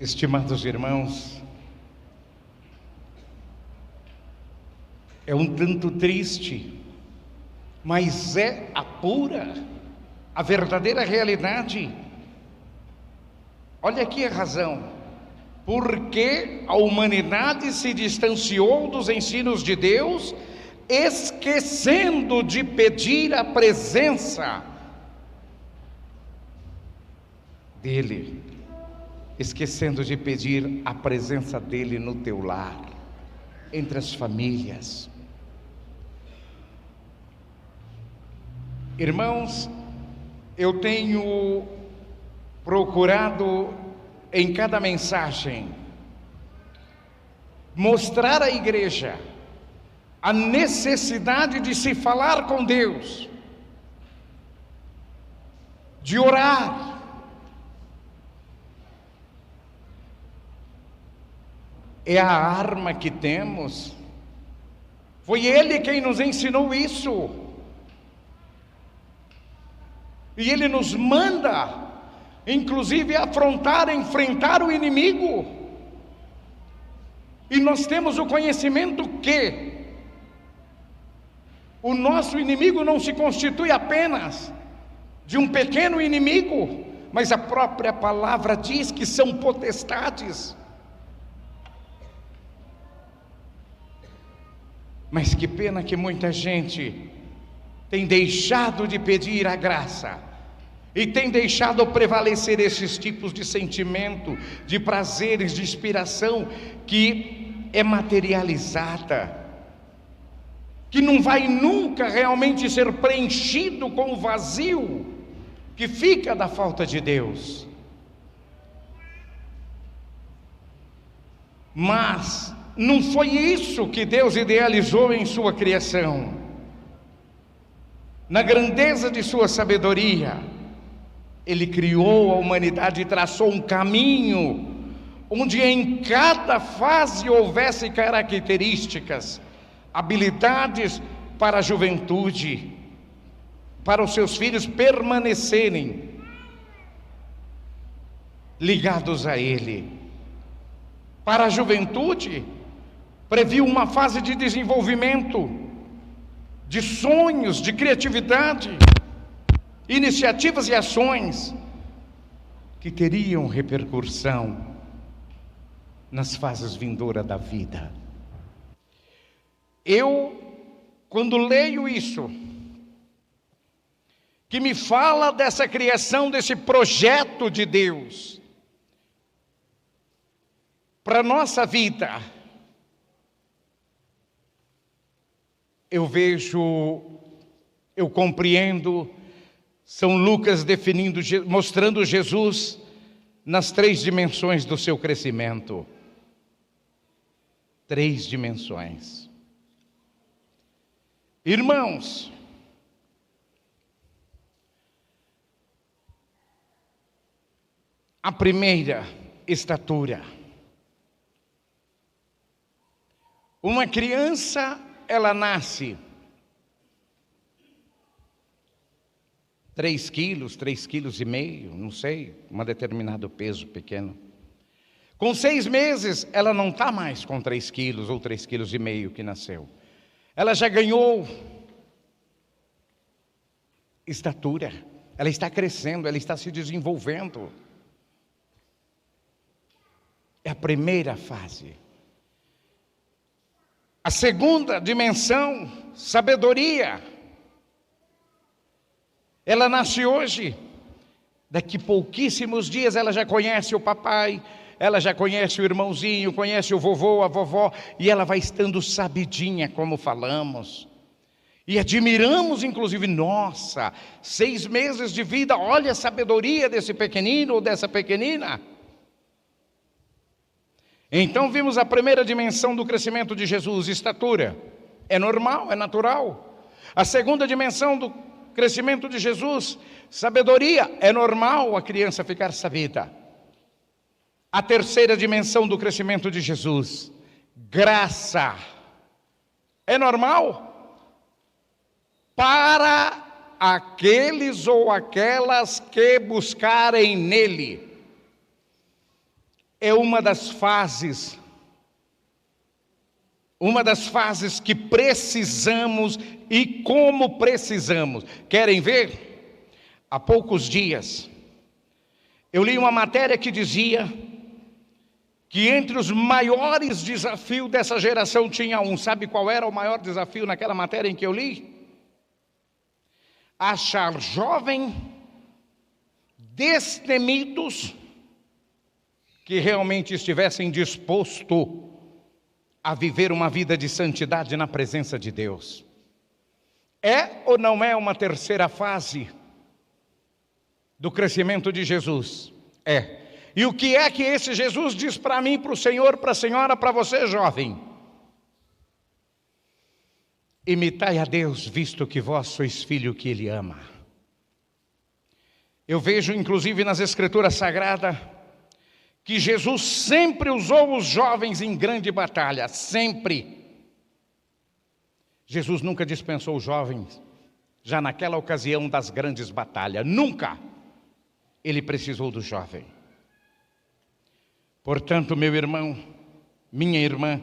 Estimados irmãos, é um tanto triste, mas é a verdadeira realidade. Olha aqui a razão. Porque a humanidade se distanciou dos ensinos de Deus, esquecendo de pedir a presença dEle. Esquecendo de pedir a presença dEle no teu lar, entre as famílias. Irmãos, eu tenho procurado em cada mensagem mostrar à igreja a necessidade de se falar com Deus, de orar. É a arma que temos. Foi Ele quem nos ensinou isso. E Ele nos manda, inclusive, afrontar, enfrentar o inimigo. E nós temos o conhecimento que o nosso inimigo não se constitui apenas de um pequeno inimigo, mas a própria palavra diz que são potestades. Mas que pena que muita gente tem deixado de pedir a graça e tem deixado prevalecer esses tipos de sentimento, de prazeres, de inspiração que é materializada, que não vai nunca realmente ser preenchido com o vazio que fica da falta de Deus. Mas não foi isso que Deus idealizou em sua criação. Na grandeza de sua sabedoria, Ele criou a humanidade e traçou um caminho onde em cada fase houvesse características, habilidades para a juventude, para os seus filhos permanecerem ligados a Ele. Para a juventude, previu uma fase de desenvolvimento, de sonhos, de criatividade, iniciativas e ações que teriam repercussão nas fases vindouras da vida. Eu, quando leio isso, que me fala dessa criação, desse projeto de Deus para a nossa vida, eu vejo, eu compreendo São Lucas definindo, mostrando Jesus nas 3 dimensões do seu crescimento. 3 dimensões. Irmãos, a primeira, estatura. Uma criança, ela nasce 3 quilos, 3,5 quilos, não sei, um determinado peso pequeno. Com 6 meses, ela não está mais com 3 quilos ou 3,5 quilos que nasceu. Ela já ganhou estatura, ela está crescendo, ela está se desenvolvendo. É a primeira fase. A segunda dimensão, sabedoria. Ela nasce hoje, daqui pouquíssimos dias ela já conhece o papai, ela já conhece o irmãozinho, conhece o vovô, a vovó, e ela vai estando sabidinha, como falamos. E admiramos, inclusive, nossa, 6 meses de vida, olha a sabedoria desse pequenino ou dessa pequenina. Então vimos a primeira dimensão do crescimento de Jesus, estatura. É normal, é natural. A segunda dimensão do crescimento de Jesus, sabedoria. É normal a criança ficar sabida. A terceira dimensão do crescimento de Jesus, graça. É normal para aqueles ou aquelas que buscarem nele. é uma das fases que precisamos e como precisamos. Querem ver? Há poucos dias, eu li uma matéria que dizia que entre os maiores desafios dessa geração tinha um. Sabe qual era o maior desafio naquela matéria em que eu li? Achar jovem destemidos que realmente estivessem dispostos a viver uma vida de santidade na presença de Deus. É ou não é uma terceira fase do crescimento de Jesus? É. E o que é que esse Jesus diz para mim, para o Senhor, para a senhora, para você, jovem? Imitai a Deus, visto que vós sois filho que Ele ama. Eu vejo, inclusive, nas Escrituras Sagradas, que Jesus sempre usou os jovens em grande batalha, sempre. Jesus nunca dispensou os jovens, já naquela ocasião das grandes batalhas, nunca Ele precisou do jovem. Portanto, meu irmão, minha irmã,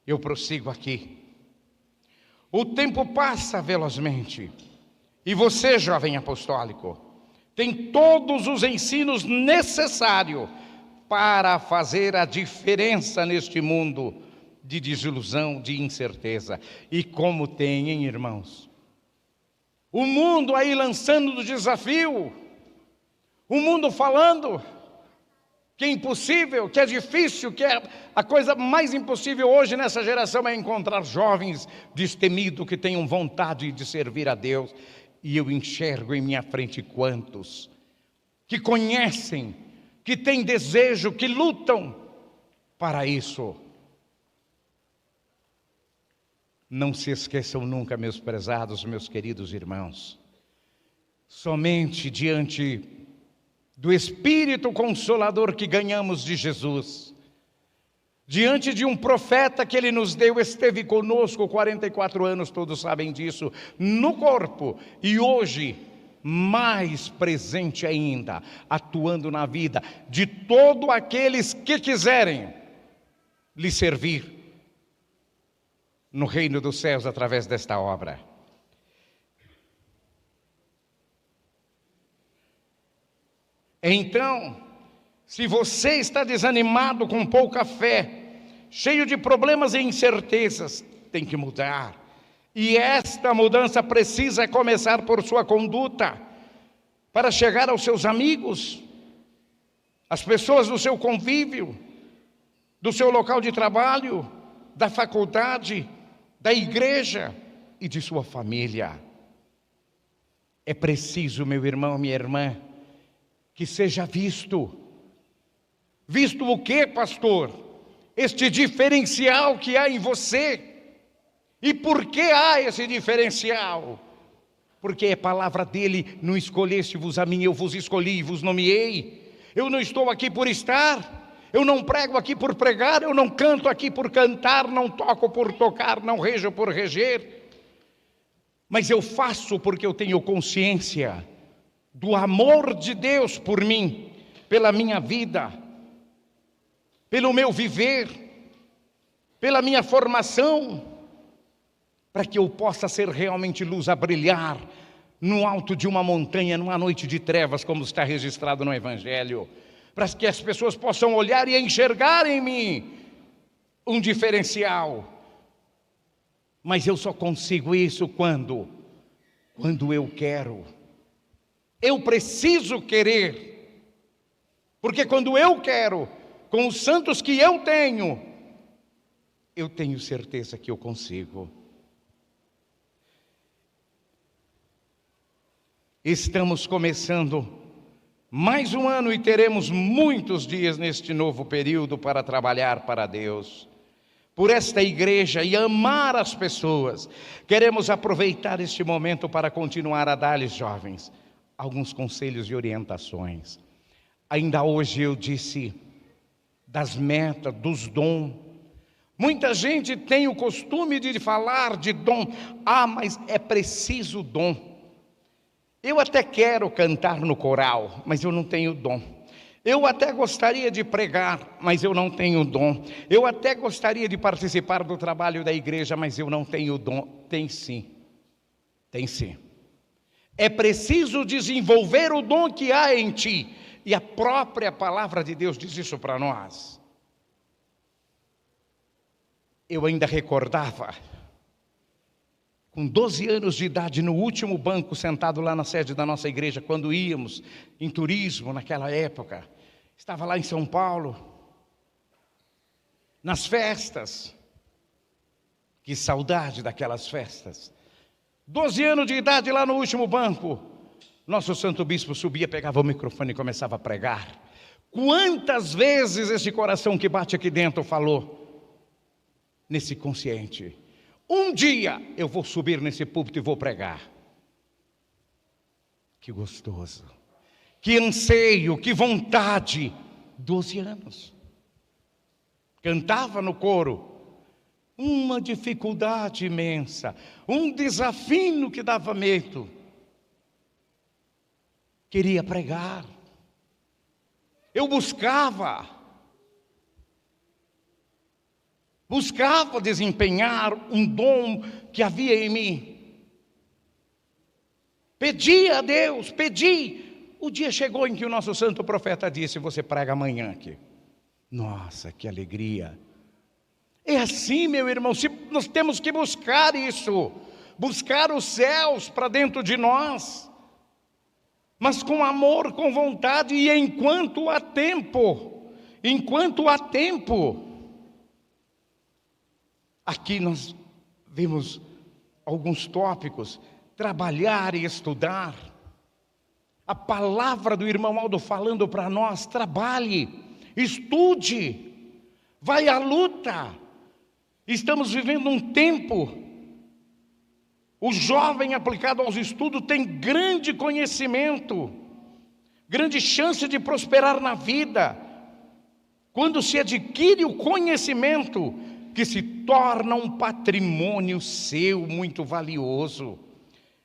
eu prossigo aqui. O tempo passa velozmente, e você, jovem apostólico, tem todos os ensinos necessários para fazer a diferença neste mundo de desilusão, de incerteza. E como tem, hein, irmãos? O mundo aí lançando o desafio, o mundo falando que é impossível, que é difícil, que é a coisa mais impossível hoje nessa geração é encontrar jovens destemidos que tenham vontade de servir a Deus. E eu enxergo em minha frente quantos que conhecem, que têm desejo, que lutam para isso. Não se esqueçam nunca, meus prezados, meus queridos irmãos, somente diante do Espírito Consolador que ganhamos de Jesus, diante de um profeta que Ele nos deu, esteve conosco 44 anos, todos sabem disso, no corpo, e hoje, mais presente ainda, atuando na vida de todos aqueles que quiserem lhe servir no reino dos céus através desta obra. Então, se você está desanimado, com pouca fé, cheio de problemas e incertezas, tem que mudar. E esta mudança precisa começar por sua conduta, para chegar aos seus amigos, às pessoas do seu convívio, do seu local de trabalho, da faculdade, da igreja e de sua família. É preciso, meu irmão, minha irmã, que seja visto. Visto o que, pastor? Este diferencial que há em você. E por que há esse diferencial? Porque é palavra dele: não escolheste-vos a mim, eu vos escolhi e vos nomeei. Eu não estou aqui por estar, eu não prego aqui por pregar, eu não canto aqui por cantar, não toco por tocar, não rejo por reger. Mas eu faço porque eu tenho consciência do amor de Deus por mim, pela minha vida, pelo meu viver, pela minha formação, para que eu possa ser realmente luz a brilhar no alto de uma montanha, numa noite de trevas, como está registrado no Evangelho, para que as pessoas possam olhar e enxergar em mim um diferencial. Mas eu só consigo isso quando eu quero. Eu preciso querer, porque quando eu quero, com os santos que eu tenho certeza que eu consigo. Estamos começando mais um ano e teremos muitos dias neste novo período para trabalhar para Deus, por esta igreja e amar as pessoas. Queremos aproveitar este momento para continuar a dar-lhes, jovens, alguns conselhos e orientações. Ainda hoje eu disse das metas, dos dons. Muita gente tem o costume de falar de dom. Mas é preciso dom. Eu até quero cantar no coral, mas eu não tenho dom. Eu até gostaria de pregar, mas eu não tenho dom. Eu até gostaria de participar do trabalho da igreja, mas eu não tenho dom. Tem sim, tem sim. É preciso desenvolver o dom que há em ti. E a própria palavra de Deus diz isso para nós. Eu ainda recordava, com 12 anos de idade, no último banco, sentado lá na sede da nossa igreja, quando íamos em turismo naquela época, estava lá em São Paulo, nas festas, que saudade daquelas festas, 12 anos de idade lá no último banco, nosso santo bispo subia, pegava o microfone e começava a pregar. Quantas vezes esse coração que bate aqui dentro falou, nesse consciente, um dia eu vou subir nesse púlpito e vou pregar. Que gostoso, que anseio, que vontade. 12 anos. Cantava no coro. Uma dificuldade imensa, um desafio que dava medo. Queria pregar. Eu buscava desempenhar um dom que havia em mim. Pedi a Deus, pedi. O dia chegou em que o nosso santo profeta disse, você prega amanhã aqui. Nossa, que alegria. É assim, meu irmão, nós temos que buscar isso. Buscar os céus para dentro de nós. Mas com amor, com vontade e enquanto há tempo. Enquanto há tempo. Aqui nós vimos alguns tópicos, trabalhar e estudar. A palavra do irmão Aldo falando para nós, trabalhe, estude, vai à luta. Estamos vivendo um tempo, o jovem aplicado aos estudos tem grande conhecimento, grande chance de prosperar na vida, quando se adquire o conhecimento, que se torna um patrimônio seu muito valioso,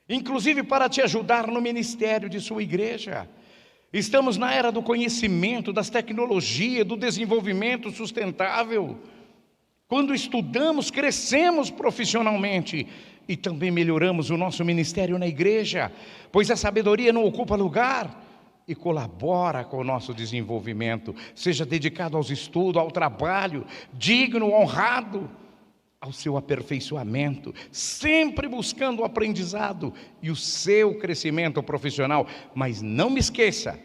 inclusive para te ajudar no ministério de sua igreja. Estamos na era do conhecimento, das tecnologias, do desenvolvimento sustentável. Quando estudamos, crescemos profissionalmente e também melhoramos o nosso ministério na igreja, pois a sabedoria não ocupa lugar e colabora com o nosso desenvolvimento. Seja dedicado aos estudos, ao trabalho, digno, honrado, ao seu aperfeiçoamento, sempre buscando o aprendizado e o seu crescimento profissional. Mas não me esqueça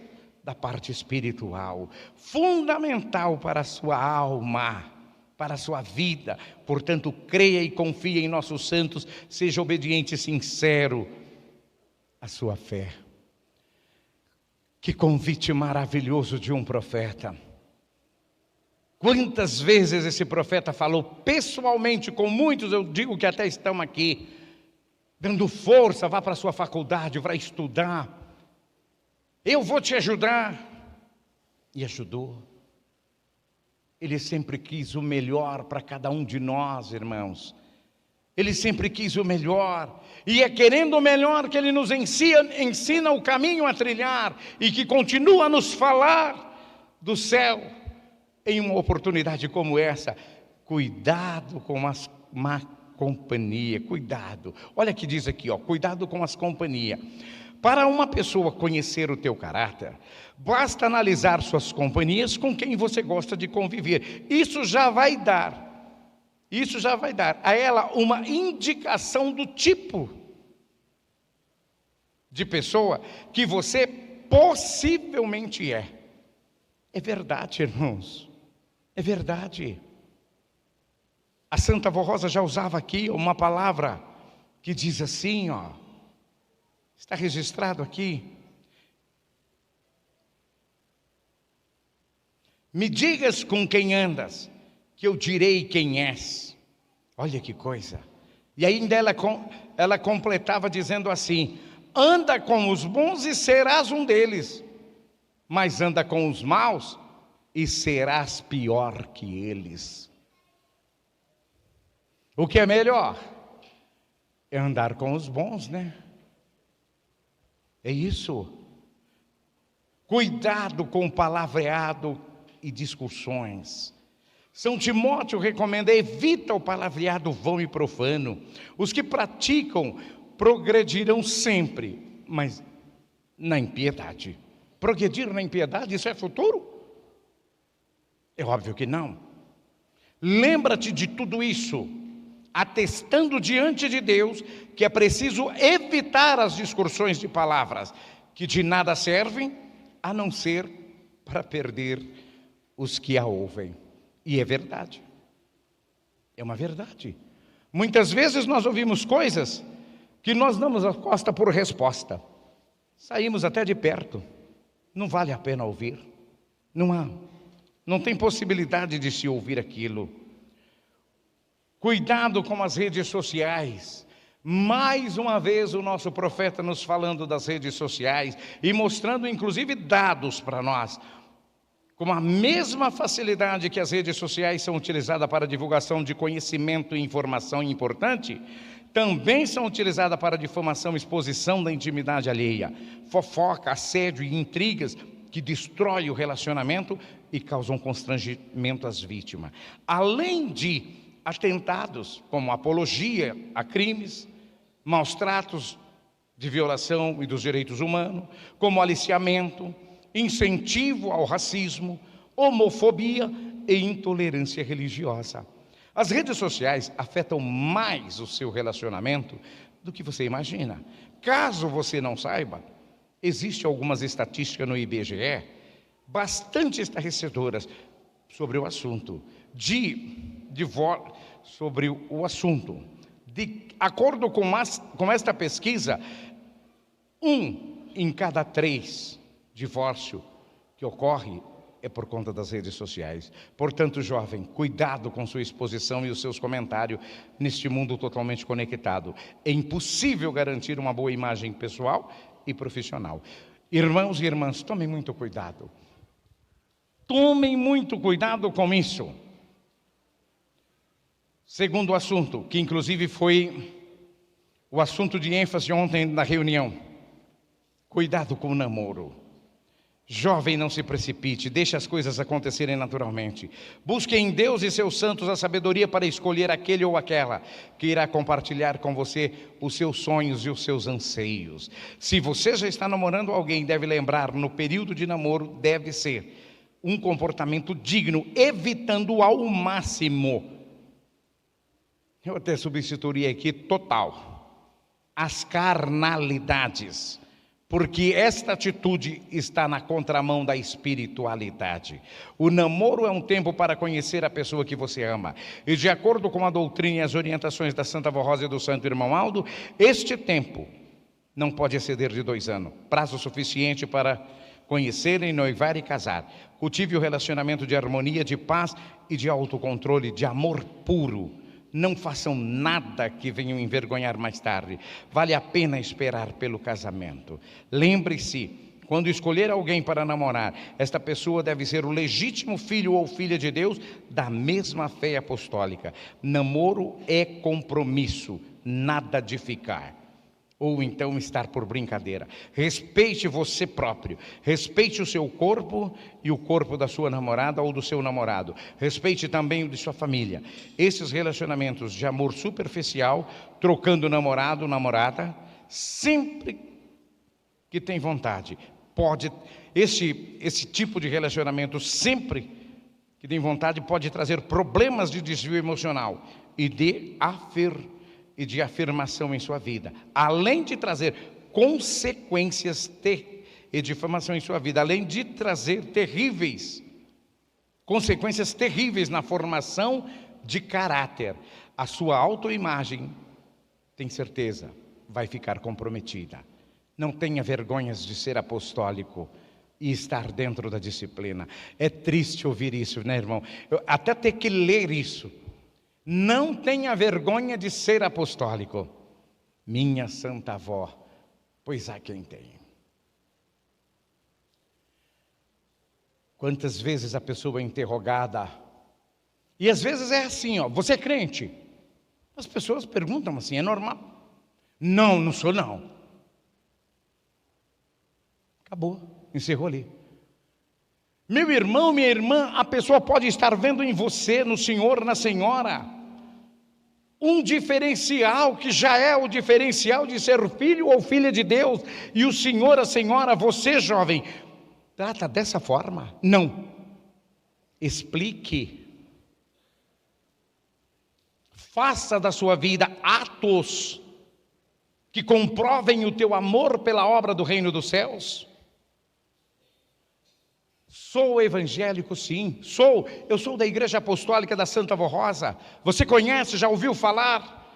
da parte espiritual, fundamental para a sua alma, para a sua vida. Portanto, creia e confie em nossos santos, seja obediente e sincero à sua fé. Que convite maravilhoso de um profeta. Quantas vezes esse profeta falou pessoalmente com muitos, eu digo que até estão aqui, dando força, vá para a sua faculdade, vai estudar. Eu vou te ajudar. E ajudou. Ele sempre quis o melhor para cada um de nós, irmãos. Ele sempre quis o melhor, e é querendo o melhor que Ele nos ensina o caminho a trilhar, e que continua a nos falar do céu, em uma oportunidade como essa. Cuidado com as má companhia, cuidado. Olha que diz aqui, cuidado com as companhias. Para uma pessoa conhecer o teu caráter, basta analisar suas companhias com quem você gosta de conviver. Isso já vai dar a ela uma indicação do tipo de pessoa que você possivelmente é. É verdade, irmãos, é verdade. A Santa Vó Rosa já usava aqui uma palavra que diz assim, está registrado aqui. Me digas com quem andas, que eu direi quem és. Olha que coisa. E ainda ela completava dizendo assim, anda com os bons e serás um deles, mas anda com os maus e serás pior que eles. O que é melhor? É andar com os bons, né? É isso. Cuidado com o palavreado e discussões. São Timóteo recomenda: evita o palavreado vão e profano. Os que praticam progredirão sempre, mas na impiedade. Progredir na impiedade, isso é futuro? É óbvio que não. Lembra-te de tudo isso, atestando diante de Deus que é preciso evitar as discussões de palavras, que de nada servem, a não ser para perder os que a ouvem. E é verdade. É uma verdade. Muitas vezes nós ouvimos coisas que nós damos a costa por resposta. Saímos até de perto. Não vale a pena ouvir. Não tem possibilidade de se ouvir aquilo. Cuidado com as redes sociais. Mais uma vez o nosso profeta nos falando das redes sociais e mostrando inclusive dados para nós. Com a mesma facilidade que as redes sociais são utilizadas para a divulgação de conhecimento e informação importante, também são utilizadas para a difamação e exposição da intimidade alheia, fofoca, assédio e intrigas que destroem o relacionamento e causam constrangimento às vítimas. Além de atentados como apologia a crimes, maus tratos de violação e dos direitos humanos, como aliciamento, incentivo ao racismo, homofobia e intolerância religiosa. As redes sociais afetam mais o seu relacionamento do que você imagina. Caso você não saiba, existem algumas estatísticas no IBGE bastante estarrecedoras sobre o assunto. Sobre o assunto. De acordo com esta pesquisa, 1 em cada 3 divórcio que ocorre é por conta das redes sociais. Portanto, jovem, cuidado com sua exposição e os seus comentários neste mundo totalmente conectado. É impossível garantir uma boa imagem pessoal e profissional. Irmãos e irmãs, tomem muito cuidado. Tomem muito cuidado com isso. Segundo assunto, que inclusive foi o assunto de ênfase ontem na reunião. Cuidado com o namoro. Jovem, não se precipite, deixe as coisas acontecerem naturalmente. Busque em Deus e seus santos a sabedoria para escolher aquele ou aquela que irá compartilhar com você os seus sonhos e os seus anseios. Se você já está namorando alguém, deve lembrar, no período de namoro, deve ser um comportamento digno, evitando ao máximo. Eu até substituiria aqui total. As carnalidades. Porque esta atitude está na contramão da espiritualidade. O namoro é um tempo para conhecer a pessoa que você ama. E de acordo com a doutrina e as orientações da Santa Avó Rosa e do Santo Irmão Aldo, este tempo não pode exceder de 2 anos. Prazo suficiente para conhecerem, noivar e casar. Cultive o relacionamento de harmonia, de paz e de autocontrole, de amor puro. Não façam nada que venham envergonhar mais tarde. Vale a pena esperar pelo casamento. Lembre-se, quando escolher alguém para namorar, esta pessoa deve ser o legítimo filho ou filha de Deus da mesma fé apostólica. Namoro é compromisso, nada de ficar. Ou então estar por brincadeira. Respeite você próprio. Respeite o seu corpo e o corpo da sua namorada ou do seu namorado. Respeite também o de sua família. Esses relacionamentos de amor superficial, trocando namorado, namorada, sempre que tem vontade, pode, esse tipo de relacionamento, sempre que tem vontade, pode trazer problemas de desvio emocional e de afirmação em sua vida, além de trazer consequências e difamação em sua vida, além de trazer consequências terríveis na formação de caráter. A sua autoimagem, tem certeza, vai ficar comprometida. Não tenha vergonhas de ser apostólico e estar dentro da disciplina. É triste ouvir isso, né, irmão? Eu até ter que ler isso. Não tenha vergonha de ser apostólico. Minha santa avó, pois há quem tem. Quantas vezes a pessoa é interrogada, e às vezes é assim, você é crente? As pessoas perguntam assim, é normal? Não, não sou não. Acabou, encerrou ali. Meu irmão, minha irmã, a pessoa pode estar vendo em você, no senhor, na senhora, um diferencial que já é o diferencial de ser filho ou filha de Deus. E o senhor, a senhora, você jovem, trata dessa forma? Não. Explique. Faça da sua vida atos que comprovem o teu amor pela obra do reino dos céus. Sou evangélico, sim, eu sou da Igreja Apostólica da Santa Avó Rosa. Você conhece, já ouviu falar?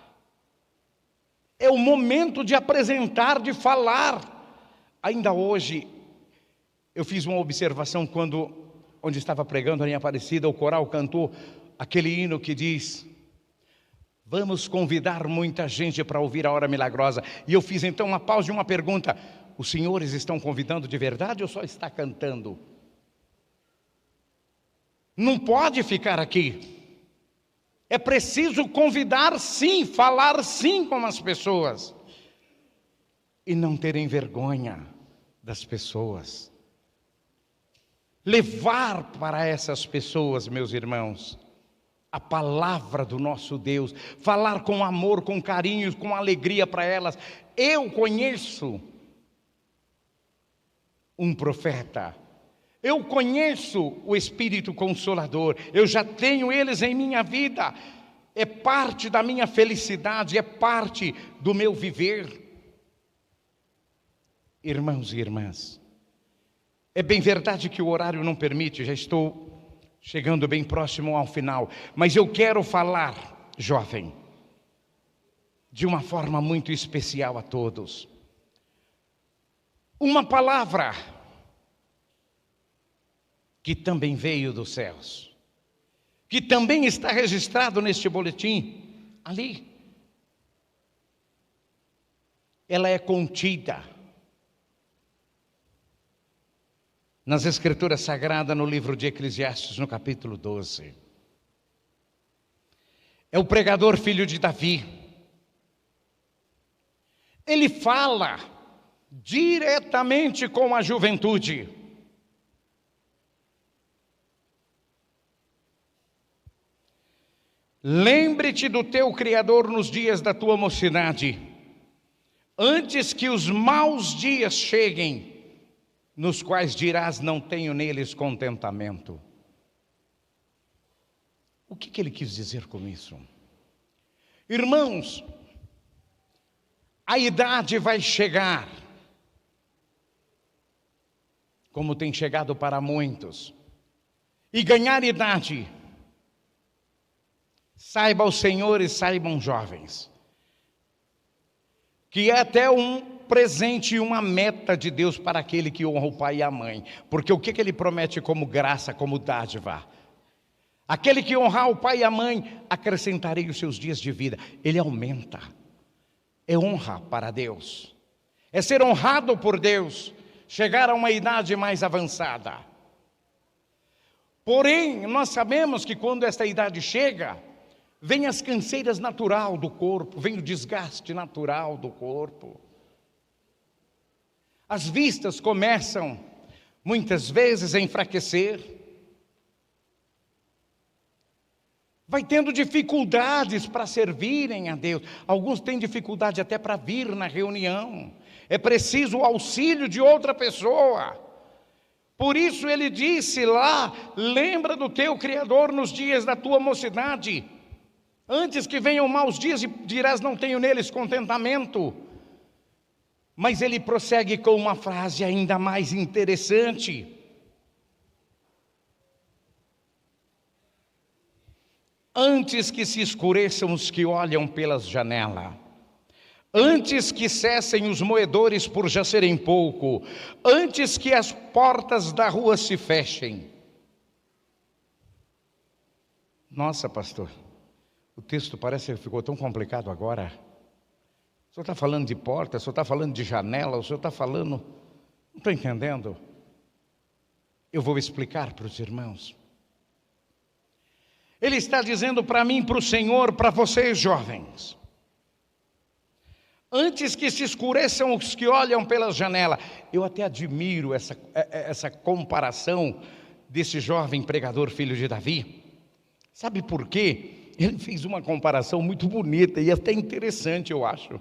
É o momento de apresentar, de falar. Ainda hoje, eu fiz uma observação onde estava pregando a em Aparecida, o coral cantou aquele hino que diz: vamos convidar muita gente para ouvir a hora milagrosa. E eu fiz então uma pausa e uma pergunta: os senhores estão convidando de verdade ou só está cantando? Não pode ficar aqui. É preciso convidar sim, falar sim com as pessoas. E não terem vergonha das pessoas. Levar para essas pessoas, meus irmãos, a palavra do nosso Deus. Falar com amor, com carinho, com alegria para elas. Eu conheço um profeta. Eu conheço o Espírito Consolador, eu já tenho eles em minha vida, é parte da minha felicidade, é parte do meu viver. Irmãos e irmãs, é bem verdade que o horário não permite, já estou chegando bem próximo ao final, mas eu quero falar, jovem, de uma forma muito especial a todos. Uma palavra que também veio dos céus, que também está registrado neste boletim, ali. Ela é contida nas Escrituras Sagradas, no livro de Eclesiastes, no capítulo 12. É o pregador filho de Davi. Ele fala diretamente com a juventude. Lembre-te do teu Criador nos dias da tua mocidade, antes que os maus dias cheguem, nos quais dirás: não tenho neles contentamento. O que ele quis dizer com isso? Irmãos, a idade vai chegar, como tem chegado para muitos, e ganhar idade. Saiba os senhores, saibam jovens, que é até um presente e uma meta de Deus para aquele que honra o pai e a mãe. Porque o que ele promete como graça, como dádiva? Aquele que honrar o pai e a mãe, acrescentarei os seus dias de vida. Ele aumenta. É honra para Deus. É ser honrado por Deus, chegar a uma idade mais avançada. Porém, nós sabemos que quando esta idade chega, vem as canseiras natural do corpo, vem o desgaste natural do corpo. As vistas começam, muitas vezes, a enfraquecer. Vai tendo dificuldades para servirem a Deus. Alguns têm dificuldade até para vir na reunião. É preciso o auxílio de outra pessoa. Por isso ele disse lá: lembra do teu Criador nos dias da tua mocidade, antes que venham maus dias e dirás: não tenho neles contentamento. Mas ele prossegue com uma frase ainda mais interessante: antes que se escureçam os que olham pelas janelas, antes que cessem os moedores por já serem pouco, antes que as portas da rua se fechem. Nossa, pastor, o texto parece que ficou tão complicado agora. O senhor está falando de porta, o senhor está falando de janela, o senhor está falando... Não estou entendendo. Eu vou explicar para os irmãos. Ele está dizendo para mim, para o Senhor, para vocês jovens: antes que se escureçam os que olham pela janela. Eu até admiro essa comparação desse jovem pregador filho de Davi? Sabe por quê? Ele fez uma comparação muito bonita e até interessante, eu acho.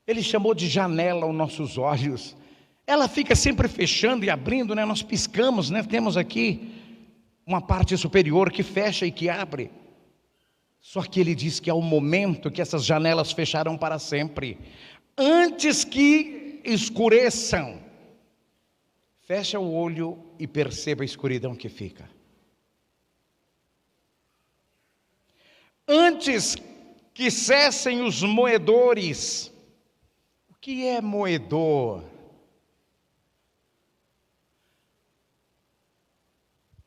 Ele chamou de janela os nossos olhos. Ela fica sempre fechando e abrindo, né? Nós piscamos, né? Temos aqui uma parte superior que fecha e que abre. Só que ele diz que há um momento que essas janelas fecharão para sempre. Antes que escureçam, fecha o olho e perceba a escuridão que fica. Antes que cessem os moedores. O que é moedor?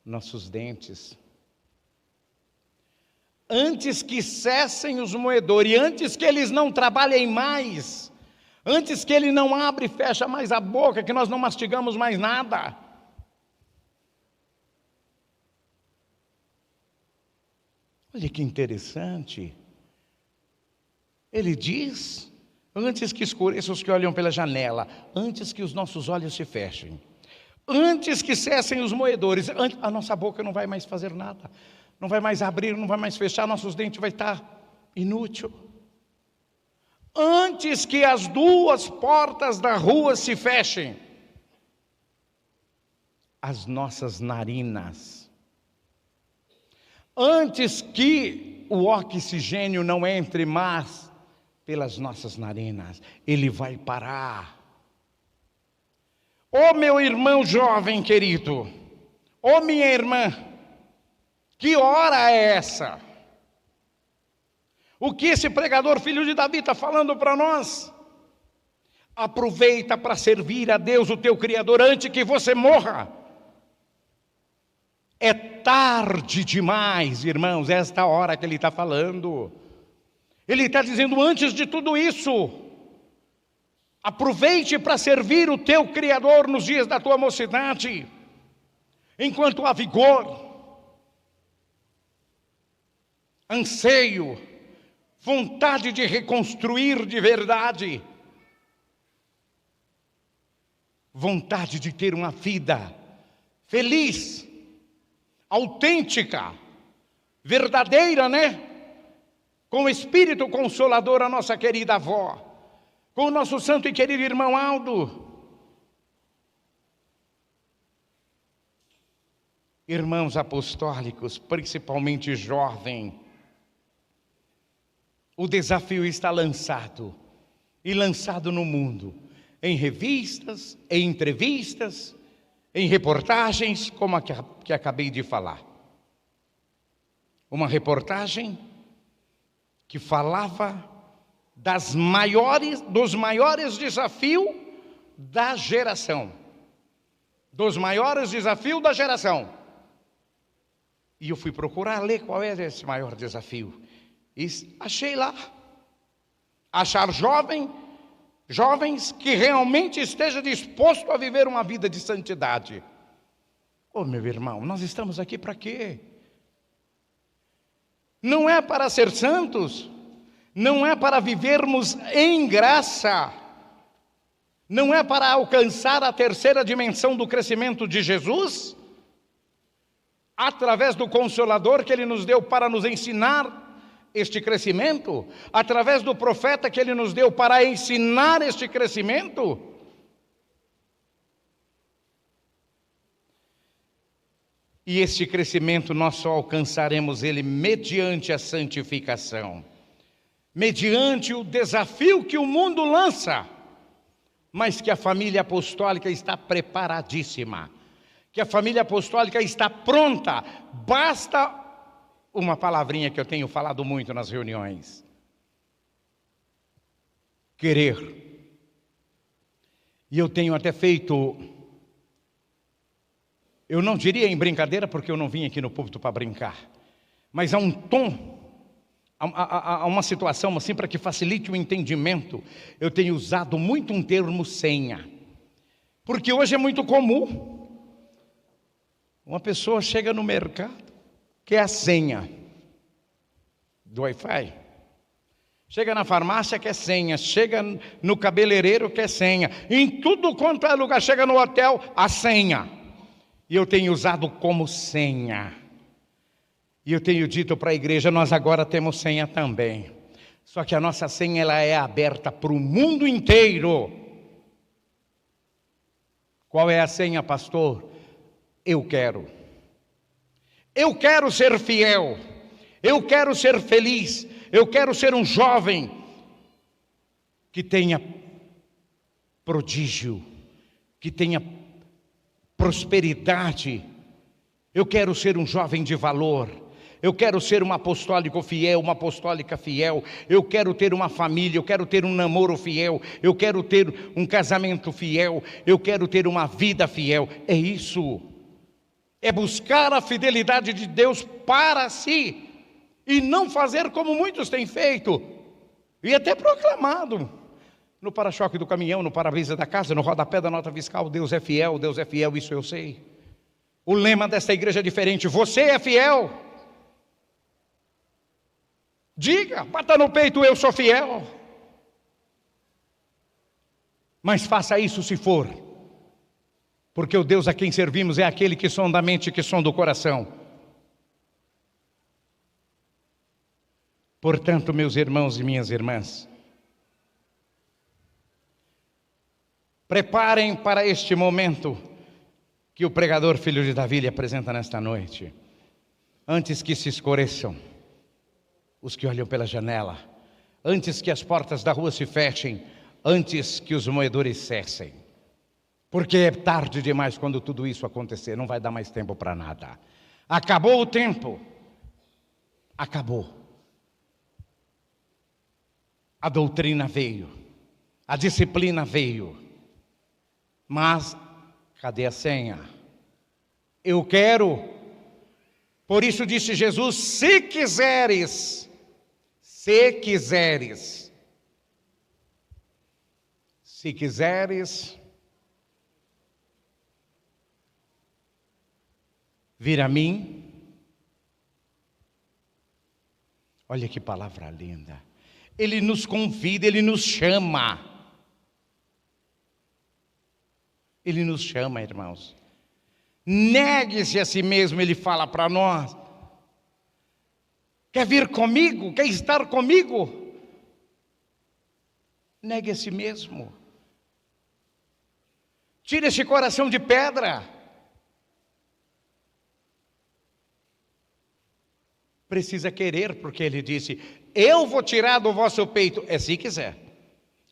Nossos dentes. Antes que cessem os moedores, e antes que eles não trabalhem mais, antes que ele não abra e feche mais a boca, que nós não mastigamos mais nada. Olha que interessante. Ele diz, antes que escureçam os que olham pela janela, antes que os nossos olhos se fechem, antes que cessem os moedores, a nossa boca não vai mais fazer nada, não vai mais abrir, não vai mais fechar, nossos dentes vai estar inútil. Antes que as duas portas da rua se fechem, as nossas narinas, antes que o oxigênio não entre mais pelas nossas narinas, ele vai parar. Ô meu irmão jovem querido, ô minha irmã, que hora é essa? O que esse pregador filho de Davi está falando para nós? Aproveita para servir a Deus, o teu Criador, antes que você morra. É tarde demais, irmãos, esta hora que ele está falando. Ele está dizendo, antes de tudo isso, aproveite para servir o teu Criador nos dias da tua mocidade, enquanto há vigor, anseio, vontade de reconstruir de verdade, vontade de ter uma vida feliz, autêntica, verdadeira, né? Com o Espírito Consolador, a nossa querida avó, com o nosso santo e querido irmão Aldo. Irmãos apostólicos, principalmente jovem, o desafio está lançado, e lançado no mundo, em revistas, em entrevistas, em reportagens, como a que acabei de falar. Uma reportagem que falava dos maiores desafios da geração. Dos maiores desafios da geração. E eu fui procurar ler qual é esse maior desafio. E achei lá. Achar jovens que realmente esteja disposto a viver uma vida de santidade. Ô meu irmão, nós estamos aqui para quê? Não é para ser santos, não é para vivermos em graça, não é para alcançar a terceira dimensão do crescimento de Jesus, através do Consolador que Ele nos deu para nos ensinar este crescimento, através do profeta que Ele nos deu para ensinar este crescimento. E este crescimento nós só alcançaremos ele mediante a santificação, mediante o desafio que o mundo lança, mas que a família apostólica está preparadíssima, que a família apostólica está pronta. Basta uma palavrinha que eu tenho falado muito nas reuniões: querer. E eu tenho até feito, eu não diria em brincadeira, porque eu não vim aqui no púlpito para brincar, mas há um tom, há uma situação assim para que facilite o entendimento. Eu tenho usado muito um termo senha, porque hoje é muito comum uma pessoa chega no mercado, quer a senha do Wi-Fi, chega na farmácia, quer senha, chega no cabeleireiro, quer senha, em tudo quanto é lugar, chega no hotel, a senha. e eu tenho usado como senha. E eu tenho dito para a igreja, nós agora temos senha também. Só que a nossa senha ela é aberta para o mundo inteiro. Qual é a senha, pastor? Eu quero ser fiel, eu quero ser feliz, eu quero ser um jovem que tenha prodígio, que tenha prosperidade. Eu quero ser um jovem de valor, eu quero ser um apostólico fiel, uma apostólica fiel, eu quero ter uma família, eu quero ter um namoro fiel, eu quero ter um casamento fiel, eu quero ter uma vida fiel. É isso. É buscar a fidelidade de Deus para si, e não fazer como muitos têm feito, e até proclamado, no para-choque do caminhão, no para-brisa da casa, no rodapé da nota fiscal, Deus é fiel, isso eu sei. O lema desta igreja é diferente, você é fiel. Diga, bata no peito, eu sou fiel. Mas faça isso se for. Porque o Deus a quem servimos é aquele que sonda a mente e que sonda o coração. Portanto, meus irmãos e minhas irmãs, preparem para este momento que o pregador filho de Davi lhe apresenta nesta noite. Antes que se escureçam os que olham pela janela, antes que as portas da rua se fechem, antes que os moedores cessem. Porque é tarde demais quando tudo isso acontecer, não vai dar mais tempo para nada. Acabou o tempo. Acabou. A doutrina veio, a disciplina veio. Mas, cadê a senha? Eu quero. Por isso disse Jesus, se quiseres, vir a mim. Olha que palavra linda. Ele nos convida, Ele nos chama. Ele nos chama, irmãos. Negue-se a si mesmo, Ele fala para nós. Quer vir comigo? Quer estar comigo? Negue a si mesmo. Tire esse coração de pedra. Precisa querer, porque Ele disse, eu vou tirar do vosso peito, se quiser.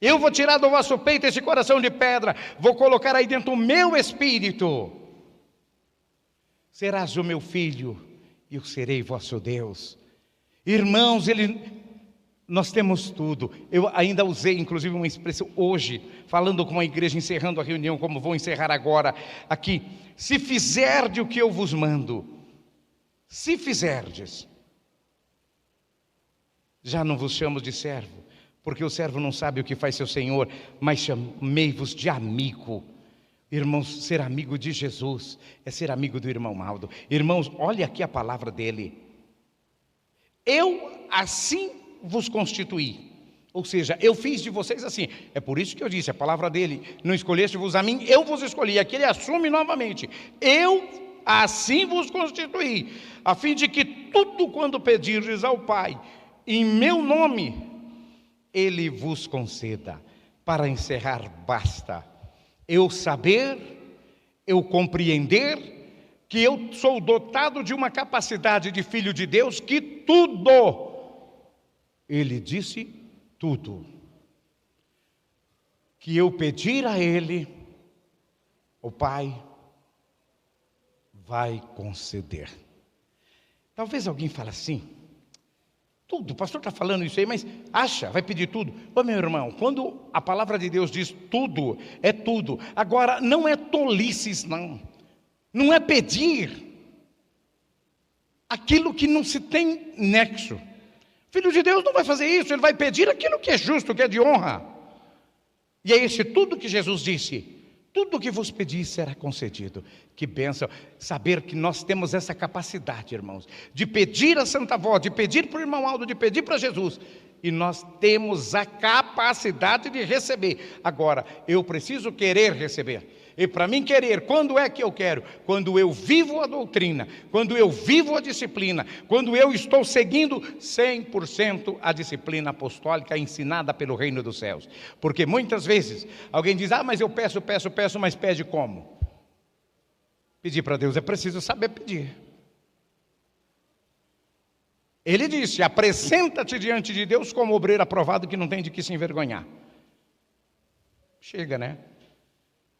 Eu vou tirar do vosso peito esse coração de pedra, vou colocar aí dentro o meu espírito. Serás o meu filho, e eu serei vosso Deus. Irmãos, nós temos tudo. Eu ainda usei, inclusive, uma expressão hoje, falando com a igreja, encerrando a reunião, como vou encerrar agora, aqui. Se fizerdes o que eu vos mando, se fizerdes, já não vos chamo de servo, porque o servo não sabe o que faz seu senhor, mas chamei-vos de amigo. Irmãos, ser amigo de Jesus é ser amigo do irmão Aldo. Irmãos, olha aqui a palavra dele. Eu assim vos constituí. Ou seja, eu fiz de vocês assim. É por isso que eu disse, a palavra dele, não escolheste-vos a mim, eu vos escolhi. Aqui ele assume novamente. Eu assim vos constituí, a fim de que tudo quando pedirdes ao Pai, em meu nome, Ele vos conceda. Para encerrar, basta eu saber, eu compreender que eu sou dotado de uma capacidade de filho de Deus, que tudo, Ele disse tudo, que eu pedir a Ele, o Pai vai conceder. Talvez alguém fale assim, tudo, o pastor está falando isso aí, mas vai pedir tudo. Ô meu irmão, quando a palavra de Deus diz tudo, é tudo. Agora, não é tolices não, não é pedir aquilo que não se tem nexo. Filho de Deus não vai fazer isso, ele vai pedir aquilo que é justo, que é de honra. E é esse tudo que Jesus disse, tudo o que vos pedir será concedido. Que bênção, saber que nós temos essa capacidade, irmãos, de pedir a Santa Avó, de pedir para o irmão Aldo, de pedir para Jesus, e nós temos a capacidade de receber. Agora, eu preciso querer receber. E para mim querer, quando é que eu quero? Quando eu vivo a doutrina, quando eu vivo a disciplina, quando eu estou seguindo 100% a disciplina apostólica ensinada pelo reino dos céus. Porque muitas vezes alguém diz, mas eu peço, mas pede como? Pedir para Deus é preciso saber pedir. Ele disse, apresenta-te diante de Deus como obreiro aprovado que não tem de que se envergonhar. Chega, né?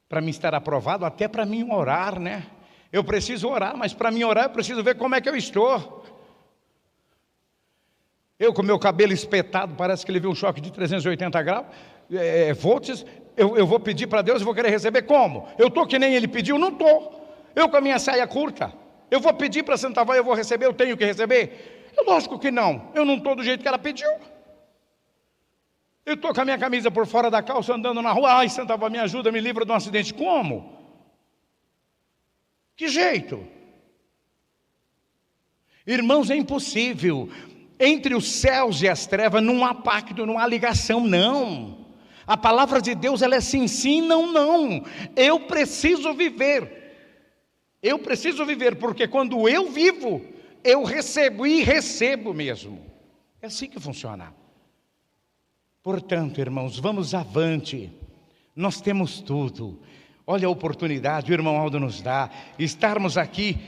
Para mim estar aprovado, até para mim orar, né? Eu preciso orar, mas para mim orar eu preciso ver como é que eu estou. Eu com meu cabelo espetado, parece que ele viu um choque de 380 graus, volts, eu vou pedir para Deus e vou querer receber como? Eu estou que nem ele pediu? Não estou. Eu com a minha saia curta, eu vou pedir para Santa Avó, eu vou receber, eu tenho que receber? É lógico que não, eu não estou do jeito que ela pediu. Eu estou com a minha camisa por fora da calça, andando na rua, Santa Avó, me ajuda, me livra de um acidente. Como? Que jeito? Irmãos, é impossível. Entre os céus e as trevas não há pacto, não há ligação, não. A palavra de Deus, ela é sim, sim, não, não. Eu preciso viver. Eu preciso viver, porque quando eu vivo, eu recebo, e recebo mesmo. É assim que funciona. Portanto, irmãos, vamos avante. Nós temos tudo. Olha a oportunidade, o irmão Aldo nos dá, estarmos aqui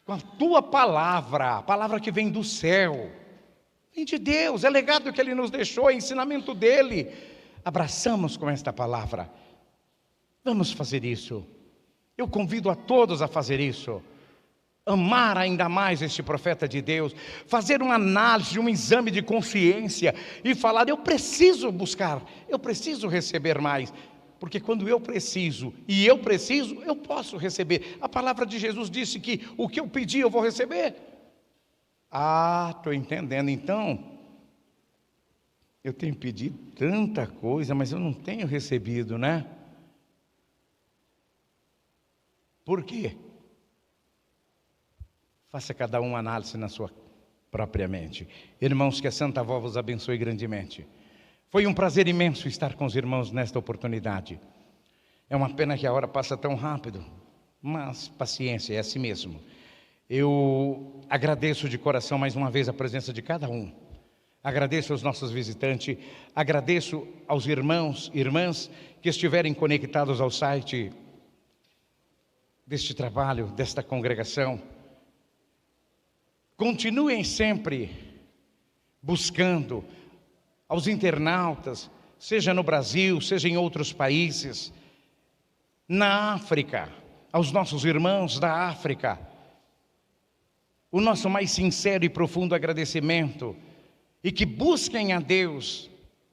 com a tua palavra, a palavra que vem do céu, vem de Deus, é legado que Ele nos deixou, é ensinamento dEle. Abraçamos com esta palavra. Vamos fazer isso. Eu convido a todos a fazer isso. Amar ainda mais este profeta de Deus, fazer uma análise, um exame de consciência e falar, eu preciso buscar, eu preciso receber mais, porque quando eu preciso e eu preciso, eu posso receber. A palavra de Jesus disse que o que eu pedi eu vou receber. Estou entendendo. Então, eu tenho pedido tanta coisa, mas eu não tenho recebido, né? Por quê? Faça cada um análise na sua própria mente. Irmãos, que a Santa Avó vos abençoe grandemente. Foi um prazer imenso estar com os irmãos nesta oportunidade. É uma pena que a hora passa tão rápido, mas paciência, é assim mesmo. Eu agradeço de coração mais uma vez a presença de cada um. Agradeço aos nossos visitantes, agradeço aos irmãos e irmãs que estiverem conectados ao site deste trabalho, desta congregação. Continuem sempre buscando aos internautas, seja no Brasil, seja em outros países, na África, aos nossos irmãos da África, o nosso mais sincero e profundo agradecimento, e que busquem a Deus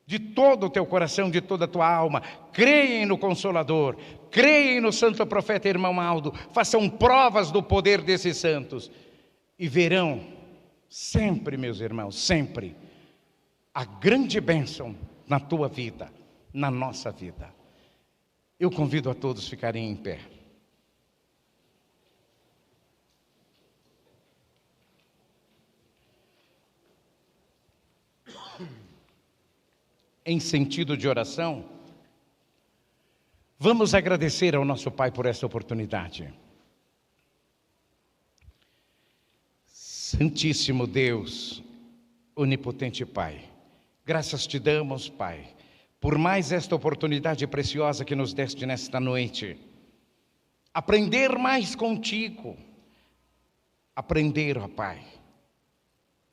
de todo o teu coração, de toda a tua alma, creem no Consolador, creem no santo profeta irmão Aldo, façam provas do poder desses santos, e verão sempre, meus irmãos, sempre, a grande bênção na tua vida, na nossa vida. Eu convido a todos a ficarem em pé. Em sentido de oração, vamos agradecer ao nosso Pai por esta oportunidade. Santíssimo Deus, onipotente Pai, graças te damos, Pai, por mais esta oportunidade preciosa que nos deste nesta noite. Aprender mais contigo, aprender, ó Pai,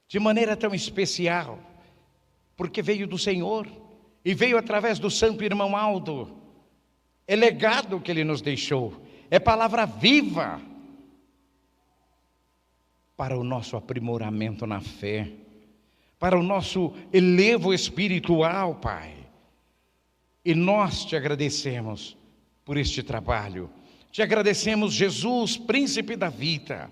de maneira tão especial, porque veio do Senhor e veio através do santo irmão Aldo. É legado que ele nos deixou, é palavra viva para o nosso aprimoramento na fé, para o nosso elevo espiritual, Pai. E nós te agradecemos por este trabalho. Te agradecemos, Jesus, príncipe da vida.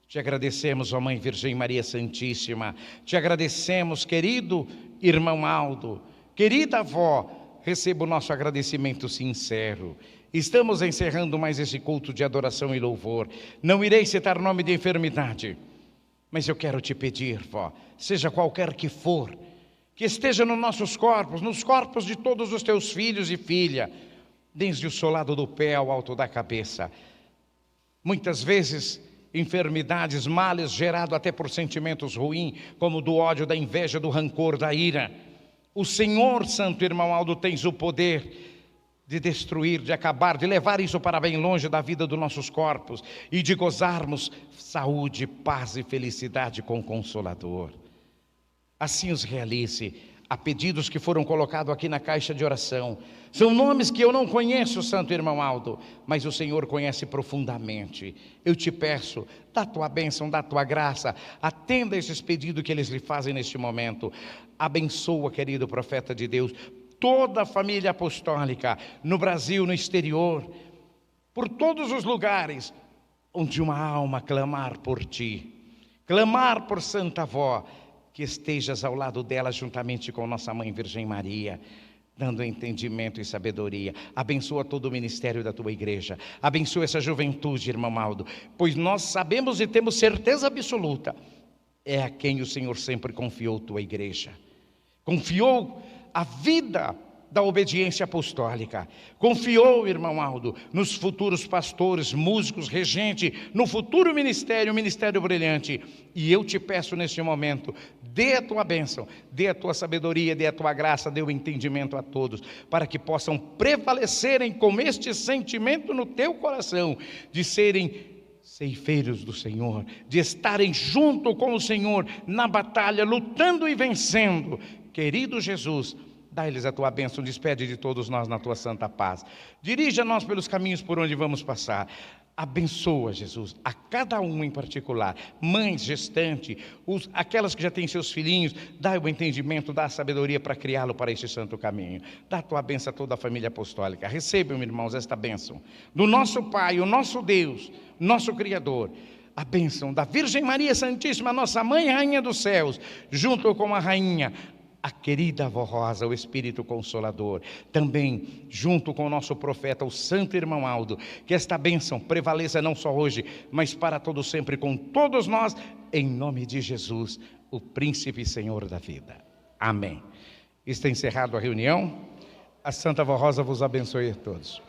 Te agradecemos, ó Mãe Virgem Maria Santíssima. Te agradecemos, querido irmão Aldo, querida avó, receba o nosso agradecimento sincero. Estamos encerrando mais esse culto de adoração e louvor. Não irei citar nome de enfermidade, mas eu quero te pedir, vó, seja qualquer que for, que esteja nos nossos corpos, nos corpos de todos os teus filhos e filha, desde o solado do pé ao alto da cabeça. Muitas vezes, enfermidades, males gerados até por sentimentos ruins, como do ódio, da inveja, do rancor, da ira. O Senhor, santo irmão Aldo, tens o poder de destruir, de acabar, de levar isso para bem longe da vida dos nossos corpos e de gozarmos saúde, paz e felicidade com o Consolador. Assim os realize. Há pedidos que foram colocados aqui na caixa de oração. São nomes que eu não conheço, santo irmão Aldo, mas o Senhor conhece profundamente. Eu te peço, dá tua bênção, dá tua graça, atenda esses pedidos que eles lhe fazem neste momento. Abençoa, querido profeta de Deus, toda a família apostólica, no Brasil, no exterior, por todos os lugares onde uma alma clamar por ti, clamar por Santa Avó, que estejas ao lado dela juntamente com nossa Mãe Virgem Maria, dando entendimento e sabedoria. Abençoa todo o ministério da tua igreja, abençoa essa juventude, irmão Aldo, pois nós sabemos e temos certeza absoluta, é a quem o Senhor sempre confiou tua igreja, confiou a vida da obediência apostólica, confiou, irmão Aldo, nos futuros pastores, músicos, regente, no futuro ministério, o ministério brilhante. E eu te peço neste momento, dê a tua bênção, dê a tua sabedoria, dê a tua graça, dê o entendimento a todos, para que possam prevalecerem com este sentimento no teu coração, de serem ceifeiros do Senhor, de estarem junto com o Senhor na batalha, lutando e vencendo. Querido Jesus, dá-lhes a tua bênção, despede de todos nós na tua santa paz. Dirija-nos pelos caminhos por onde vamos passar. Abençoa, Jesus, a cada um em particular, mães, gestantes, aquelas que já têm seus filhinhos, dá o entendimento, dá a sabedoria para criá-lo para este santo caminho. Dá a tua bênção a toda a família apostólica. Recebam, irmãos, esta bênção do nosso Pai, o nosso Deus, nosso Criador. A bênção da Virgem Maria Santíssima, nossa Mãe, Rainha dos Céus, junto com a Rainha, a querida Avó Rosa, o Espírito Consolador, também junto com o nosso profeta, o Santo Irmão Aldo, que esta bênção prevaleça não só hoje, mas para todo sempre com todos nós, em nome de Jesus, o Príncipe e Senhor da vida. Amém. Está encerrada a reunião. A Santa Avó Rosa vos abençoe a todos.